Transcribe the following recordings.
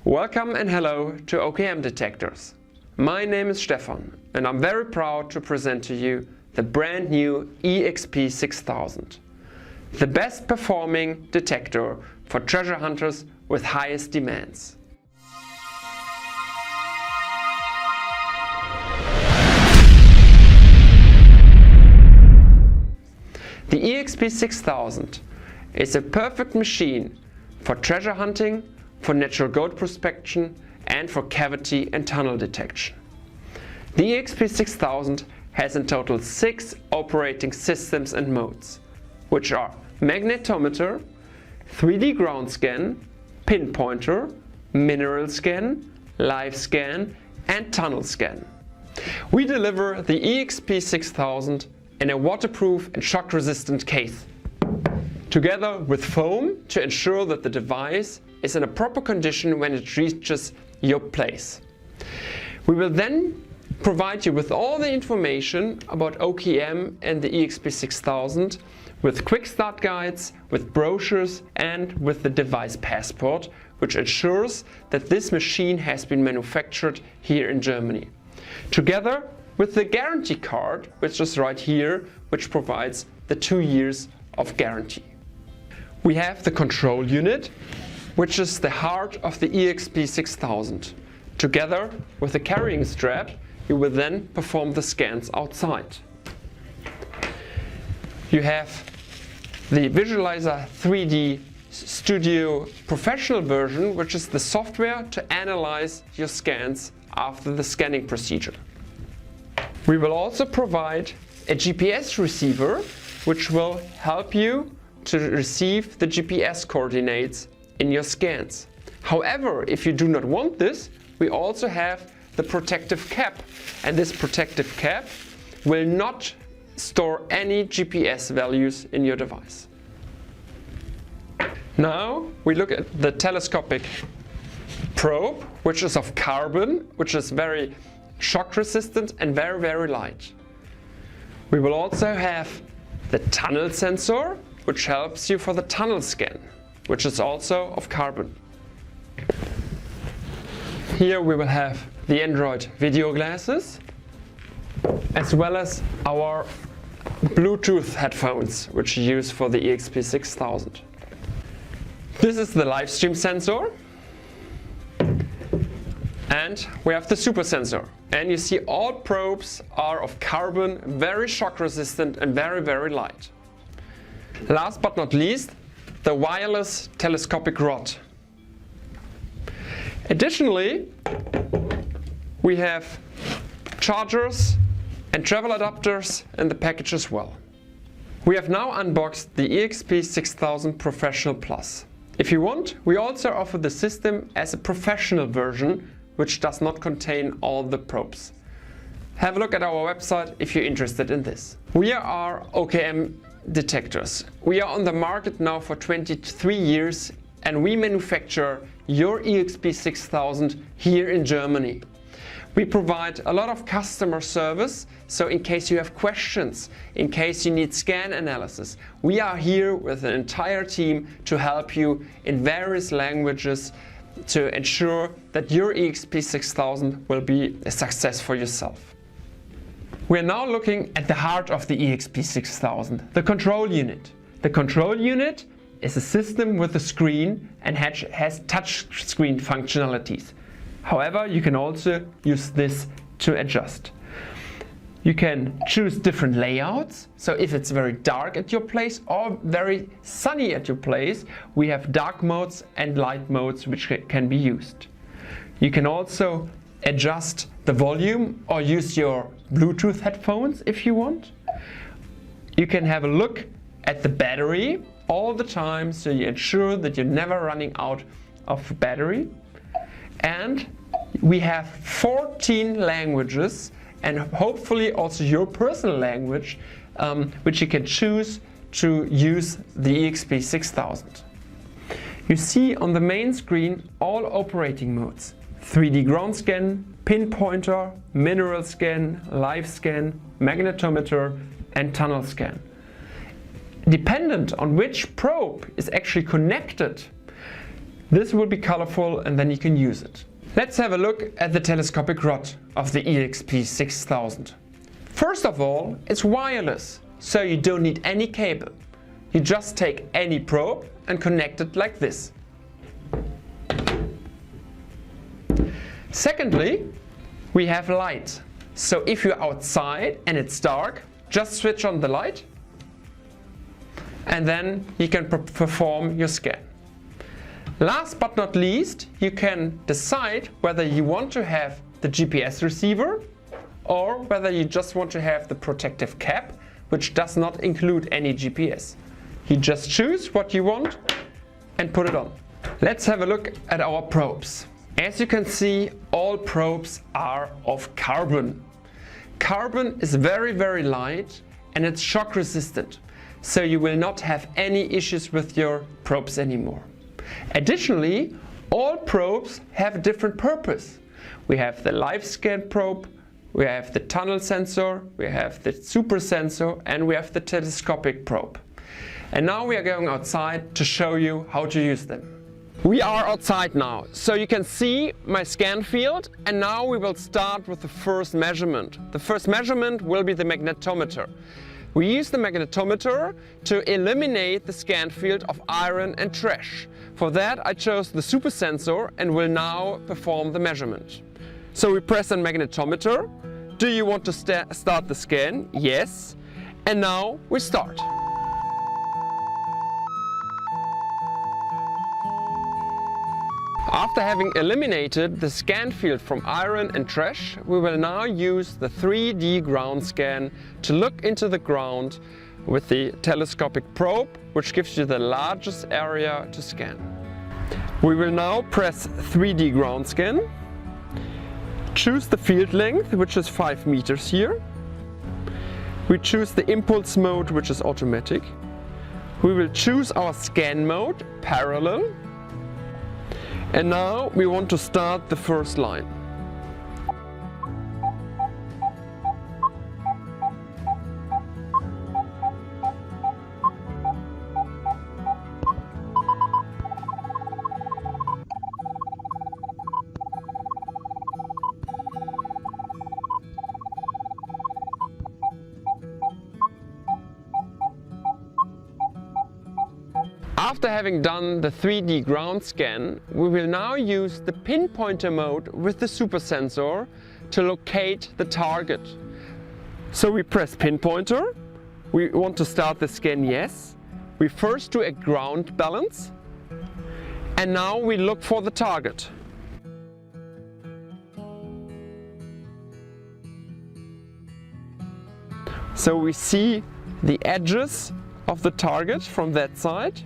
Welcome and hello to OKM Detectors. My name is Stefan and I'm very proud to present to you the brand new EXP 6000. The best performing detector for treasure hunters with highest demands. The EXP 6000 is a perfect machine for treasure hunting, for natural gold prospection and for cavity and tunnel detection. The EXP 6000 has in total 6 operating systems and modes, which are magnetometer, 3D ground scan, pinpointer, mineral scan, live scan and tunnel scan. We deliver the EXP 6000 in a waterproof and shock resistant case, together with foam to ensure that the device is in a proper condition when it reaches your place. We will then provide you with all the information about OKM and the EXP 6000 with quick start guides, with brochures and with the device passport, which ensures that this machine has been manufactured here in Germany. Together with the guarantee card, which is right here, which provides the 2 years of guarantee. We have the control unit, which is the heart of the EXP 6000. Together with the carrying strap, you will then perform the scans outside. You have the Visualizer 3D Studio Professional version, which is the software to analyze your scans after the scanning procedure. We will also provide a GPS receiver, which will help you to receive the GPS coordinates in your scans. However, if you do not want this, we also have the protective cap, and this protective cap will not store any GPS values in your device. Now we look at the telescopic probe, which is of carbon, which is very shock resistant and very, very light. We will also have the tunnel sensor, which helps you for the tunnel scan, which is also of carbon. Here we will have the Android video glasses, as well as our Bluetooth headphones, which you use for the EXP 6000. This is the live stream sensor. And we have the super sensor. And you see all probes are of carbon, very shock resistant and very, very light. Last but not least, the wireless telescopic rod. Additionally, we have chargers and travel adapters in the package as well. We have now unboxed the EXP 6000 Professional Plus. If you want, we also offer the system as a professional version, which does not contain all the probes. Have a look at our website if you're interested in this. We are OKM Detectors. We are on the market now for 23 years and we manufacture your EXP 6000 here in Germany. We provide a lot of customer service, so in case you have questions, in case you need scan analysis, we are here with an entire team to help you in various languages to ensure that your EXP 6000 will be a success for yourself. We are now looking at the heart of the EXP 6000, the control unit. The control unit is a system with a screen and has touch screen functionalities. However, you can also use this to adjust. You can choose different layouts, so if it's very dark at your place or very sunny at your place, we have dark modes and light modes which can be used. You can also adjust the volume or use your Bluetooth headphones if you want. You can have a look at the battery all the time, so you ensure that you're never running out of battery. And we have 14 languages and hopefully also your personal language, which you can choose to use the EXP 6000. You see on the main screen all operating modes: 3D ground scan, pinpointer, mineral scan, live scan, magnetometer and tunnel scan. Dependent on which probe is actually connected, This will be colorful and then you can use it. Let's have a look at the telescopic rod of the EXP 6000. First of all, it's wireless, so you don't need any cable. You just take any probe and connect it like this. Secondly, we have light. So if you're outside and it's dark, just switch on the light and then you can perform your scan. Last but not least, you can decide whether you want to have the GPS receiver or whether you just want to have the protective cap, which does not include any GPS. You just choose what you want and put it on. Let's have a look at our probes. As you can see, all probes are of carbon. Carbon is very, very light and it's shock resistant, so you will not have any issues with your probes anymore. Additionally, all probes have a different purpose. We have the live scan probe, we have the tunnel sensor, we have the super sensor, and we have the telescopic probe. And now we are going outside to show you how to use them. We are outside now, so you can see my scan field, and now we will start with the first measurement. The first measurement will be the magnetometer. We use the magnetometer to eliminate the scan field of iron and trash. For that I chose the super sensor and will now perform the measurement. So we press on magnetometer. Do you want to start the scan? Yes. And now we start. After having eliminated the scan field from iron and trash, we will now use the 3D ground scan to look into the ground with the telescopic probe, which gives you the largest area to scan. We will now press 3D ground scan, choose the field length, which is 5 meters here. We choose the impulse mode, which is automatic. We will choose our scan mode, parallel. And now we want to start the first line. After having done the 3D ground scan, we will now use the pinpointer mode with the super sensor to locate the target. So we press pinpointer. We want to start the scan, yes. We first do a ground balance and now we look for the target. So we see the edges of the target from that side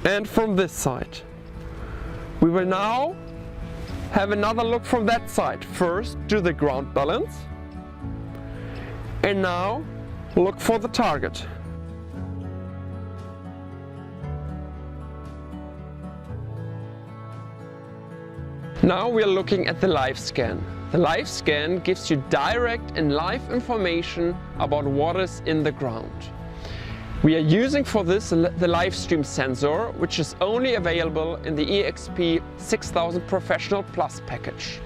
and from this side. We will now have another look from that side. First do the ground balance and now look for the target. Now we are looking at the live scan. The live scan gives you direct and live information about what is in the ground. We are using for this the live stream sensor, which is only available in the EXP 6000 Professional Plus package.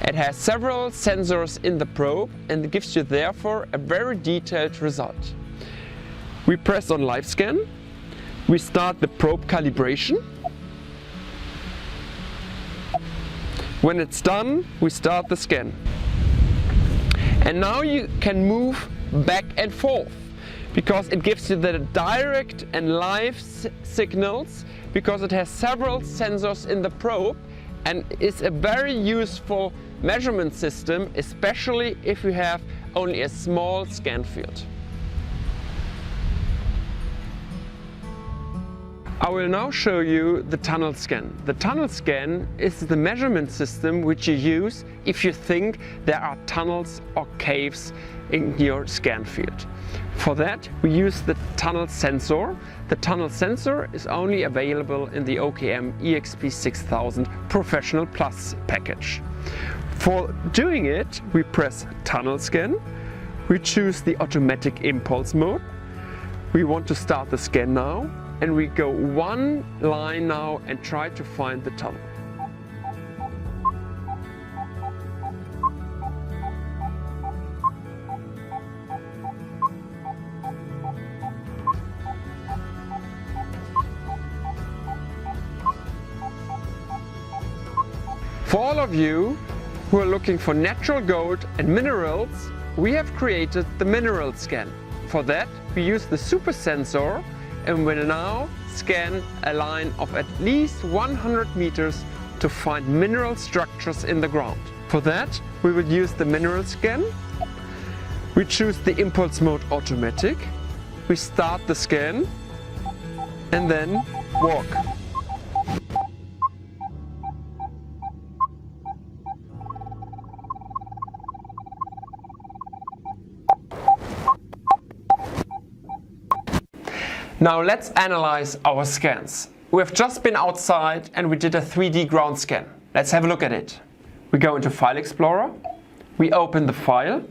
It has several sensors in the probe and it gives you therefore a very detailed result. We press on live scan, we start the probe calibration. When it's done, we start the scan. And now you can move back and forth, because it gives you the direct and live signals, because it has several sensors in the probe and is a very useful measurement system, especially if you have only a small scan field. I will now show you the tunnel scan. The tunnel scan is the measurement system which you use if you think there are tunnels or caves in your scan field. For that we use the tunnel sensor. The tunnel sensor is only available in the OKM EXP 6000 Professional Plus package. For doing it, we press tunnel scan, we choose the automatic impulse mode. We want to start the scan now. and we go one line now and try to find the tunnel. For all of you who are looking for natural gold and minerals, we have created the mineral scan. For that, we use the super sensor and will now scan a line of at least 100 meters to find mineral structures in the ground. For that, we will use the mineral scan. We choose the impulse mode automatic. We start the scan and then walk. Now let's analyze our scans. We have just been outside and we did a 3D ground scan. Let's have a look at it. We go into File Explorer, we open the file,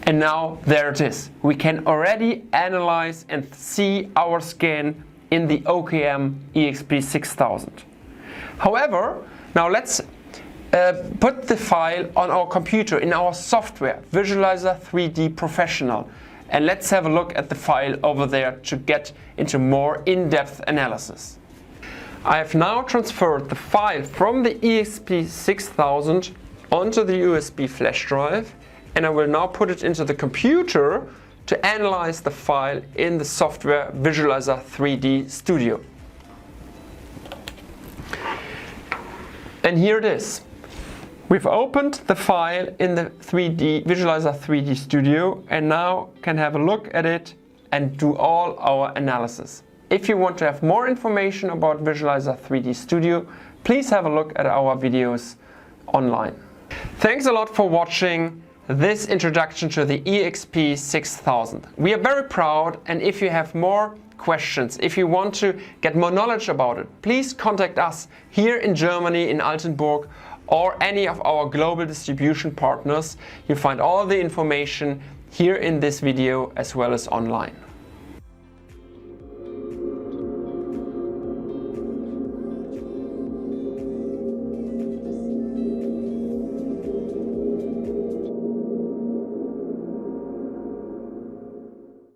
and now there it is. We can already analyze and see our scan in the OKM EXP6000. However, now let's put the file on our computer in our software, Visualizer 3D Professional. And let's have a look at the file over there to get into more in-depth analysis. I have now transferred the file from the EXP6000 onto the USB flash drive, and I will now put it into the computer to analyze the file in the software Visualizer 3D Studio. And here it is. We've opened the file in the Visualizer 3D Studio and now can have a look at it and do all our analysis. If you want to have more information about Visualizer 3D Studio, please have a look at our videos online. Thanks a lot for watching this introduction to the EXP6000. We are very proud, and if you have more questions, if you want to get more knowledge about it, please contact us here in Germany in Altenburg or any of our global distribution partners. You find all the information here in this video as well as online.